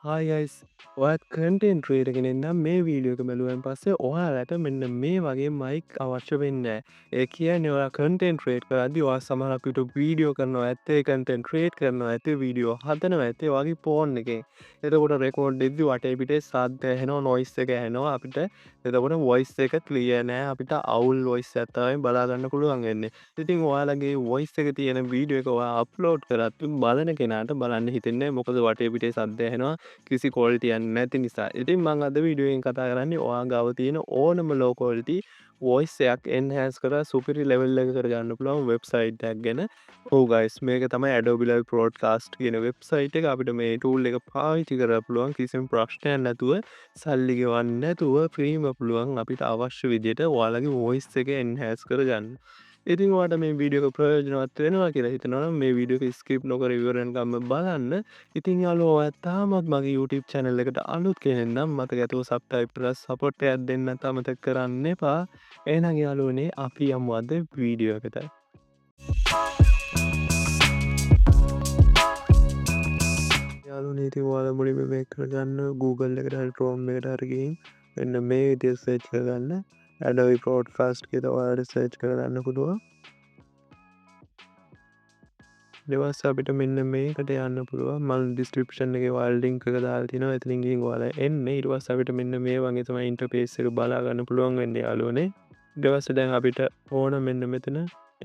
Hi guys. ඔයත් content creator කෙනෙක් නම් මේ වීඩියෝ එක බැලුවෙන් පස්සේ ඔයාලට මෙන්න මේ වගේ මයික් අවශ්‍ය වෙන්නේ නැහැ. ඒ කියන්නේ ඔයා කන්ටෙන්ට් ක්‍රියේට් කරද්දී ඔයා සමහරක් විට වීඩියෝ කරනවා ඇත්තේ කන්ටෙන්ට් ක්‍රියේට් කරනවා ඇත්තේ වීඩියෝ හදනවා ඇත්තේ ඔයාගේ ෆෝන් එකෙන්. එතකොට රෙකෝඩ් දෙද්දී වටේ පිටේ ශබ්ද ඇහෙනවා නොයිස් එක ඇහෙනවා අපිට. එතකොට වොයිස් එක ක්ලියර් නෑ අපිට අවුල් වොයිස් එකක් තමයි බලා ගන්න පුළුවන් වෙන්නේ. ඉතින් ඔයාලගේ වොයිස් එක තියෙන වීඩියෝ එක ඔයා අප්ලෝඩ් කරත් බලන කෙනාට බලන්න හිතෙන්නේ නැහැ. මොකද වටේ පිටේ ශබ්ද ඇහෙනවා. කිසි quality එකක් නැති නිසා. ඉතින් මම අද වීඩියෝ එකෙන් කතා කරන්නේ ඔයා ගාව තියෙන ඕනම low quality voice එකක් enhance කරලා superior level එක කරගන්න පුළුවන් website එකක් ගැන. ඔව් guys මේක තමයි Adobe Live Broadcast කියන website එක. අපිට මේ tool එක පාවිච්චි කරලා පුළුවන් කිසිම ප්‍රශ්නයක් නැතුව සල්ලි ගෙවන්න නැතුව ෆ්‍රීම පුළුවන් අපිට අවශ්‍ය විදිහට ඔයාලගේ voice එක enhance කරගන්න. ඉතින් ඔයාලට මේ වීඩියෝ එක ප්‍රයෝජනවත් වෙනවා කියලා හිතනවා නම් මේ වීඩියෝ එක skip නොකර ඉවරනකම් බලන්න. ඉතින් යාළුවෝ ඔයා තාමත් මගේ YouTube channel එකට අලුත් කෙනෙක් නම් මතක ඇතුව subscribe කරලා support එකක් දෙන්න අමතක කරන්න එපා. එහෙනම් යාළුවනේ අපි යමු අද වීඩියෝ එකට. යාළුවනේ ඉතින් ඔයාලා මුලින්ම මේක කරගන්න Google එකට හරි Chrome එකට හරි ගිහින් මෙන්න මේ විදිහට search කරගන්න. Adobe Broadcast කියලා ඔයාලට search කරගන්න පුළුවන්. ඊට අපිට මෙන්න මේකට යන්න පුළුවන්. මම description එකේ ඔයාලා link එක දාලා තිනවා. එතනින් ගිහින් ඔයාලා එන්න. ඊට පස්සේ අපිට මෙන්න මේ වගේ තමයි interface එක බලා ගන්න පුළුවන් වෙන්නේ යාළුවනේ. ඊට පස්සේ දැන් අපිට ඕන මෙන්න මෙතන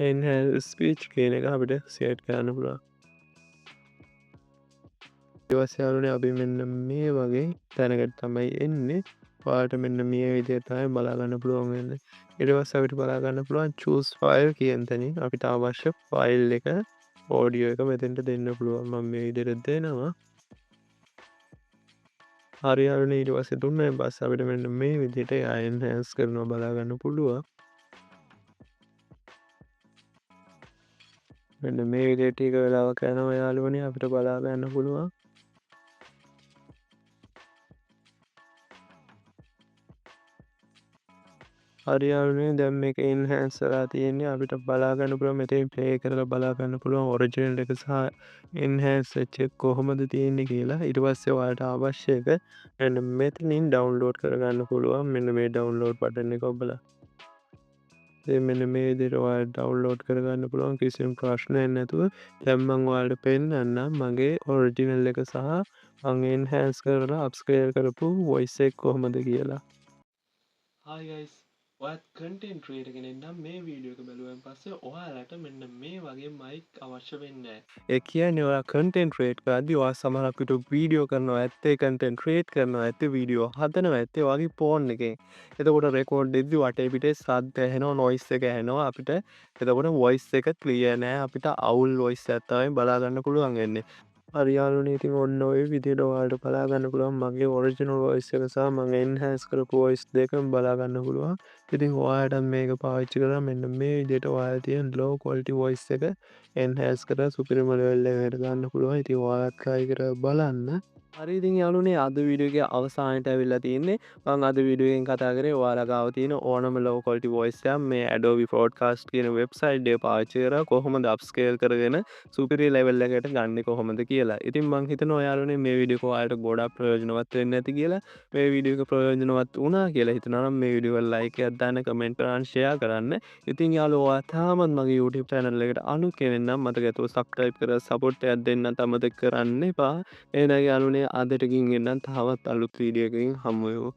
enhance speech කියන එක අපිට set කරන්න පුළුවන්. ඊට පස්සේ යාළුවනේ අපි මෙන්න මේ වගේ තැනකට තමයි එන්නේ. ඔයාලට මෙන්න මේ විදිහට තමයි බලා ගන්න පුළුවන් වෙන්නේ. ඊට පස්සේ අපිට බලා ගන්න පුළුවන් choose file කියන තැනින් අපිට අවශ්‍ය ෆයිල් එක ඕඩියෝ එක මෙතෙන්ට දෙන්න පුළුවන්. මම මේ විදිහට දෙනවා. හරි යාළුවනේ ඊට පස්සේ දුන්නාන් පස්සේ අපිට මෙන්න මේ විදිහට enhance කරනවා බලා ගන්න පුළුවන්. මෙන්න මේ විදිහට ටික වෙලාවක් යනවා යාළුවනේ අපිට බලා ගන්න පුළුවන්. හරි යාළුවනේ දැන් මේක enhance කරලා තියෙන්නේ අපිට බලා ගන්න පුළුවන් මෙතෙන් play කරලා බලා ගන්න පුළුවන් original එක සහ enhance වෙච්ච එක කොහොමද තියෙන්නේ කියලා. ඊට පස්සේ ඔයාලට අවශ්‍ය එක මෙන්න මෙතනින් download කරගන්න පුළුවන්. මෙන්න මේ download button එක ඔබලා මෙන්න මේ විදිහට ඔයාලට download කරගන්න පුළුවන් කිසිම ප්‍රශ්නයක් නැතුව. දැන් මම ඔයාලට පෙන්නන්නම් මගේ original එක සහ මම enhance කරලා upscale කරපු voice එක කොහොමද කියලා. Hi guys. ඔයත් කන්ටෙන්ට් ක්‍රියේටර් කෙනෙක් නම් මේ වීඩියෝ එක බැලුවෙන් පස්සේ ඔයාලට මෙන්න මේ වගේ මයික් අවශ්‍ය වෙන්නේ නැහැ. ඒ කියන්නේ ඔයා කන්ටෙන්ට් ක්‍රියේට් කරද්දී ඔයා සමහරක් විට වීඩියෝ කරනවා ඇත්තේ කන්ටෙන්ට් ක්‍රියේට් කරනවා ඇත්තේ වීඩියෝ හදනවා ඇත්තේ ඔයාගේ ෆෝන් එකෙන්. එතකොට රෙකෝඩ් දෙද්දී වටේ පිටේ ශබ්ද ඇහෙනවා නොයිස් එක ඇහෙනවා අපිට. එතකොට වොයිස් එක ක්ලියර් නෑ අපිට අවුල් වොයිස් එකක් තමයි බලා ගන්න පුළුවන් වෙන්නේ. හරි යාළුවනේ ඉතින් ඔන්න ඔය විදිහට ඔයාලට බලා ගන්න පුළුවන් මගේ ඔරිජිනල් වොයිස් එක සහ මම එන්හෑන්ස් කරපු වොයිස් දෙකම බලා ගන්න පුළුවන්. ඉතින් ඔයාලට මේක පාවිච්චි කරලා මෙන්න මේ විදිහට ඔයාලා තියෙන low quality voice එක enhance කරලා superior level එකකට ගන්න පුළුවන්. ඉතින් ඔයාලත් try කරලා බලන්න. හරි ඉතින් යාළුවනේ අද වීඩියෝ එකේ අවසානයට ඇවිල්ලා තියෙන්නේ. මම අද වීඩියෝ එකෙන් කතා කරේ ඔයාලා ගාව තියෙන ඕනම low quality voice එකක් මේ Adobe Broadcast කියන website එක පාවිච්චි කරලා කොහොමද upscale කරගෙන superior level එකකට ගන්නේ කොහොමද කියලා. ඉතින් මම හිතනවා යාළුවනේ මේ වීඩියෝ එක ඔයාලට ගොඩක් ප්‍රයෝජනවත් වෙන්න ඇති කියලා. මේ වීඩියෝ එක ප්‍රයෝජනවත් වුණා කියලා හිතනවා නම් මේ වීඩියෝ එක like එකක් දාන්න, comment කරන්න, share කරන්න. ඉතින් යාළුවෝ ඔයා තාමත් මගේ YouTube channel එකට අලුත් කෙනෙක් නම් මතක ඇතුව subscribe කරලා support එකක් දෙන්න අමතක කරන්න එපා. එහෙනම් යාළුවනේ අදට ගිහින් එන්නම් තවත් අලුත් වීඩියෝ එකකින් හමු වෙමු.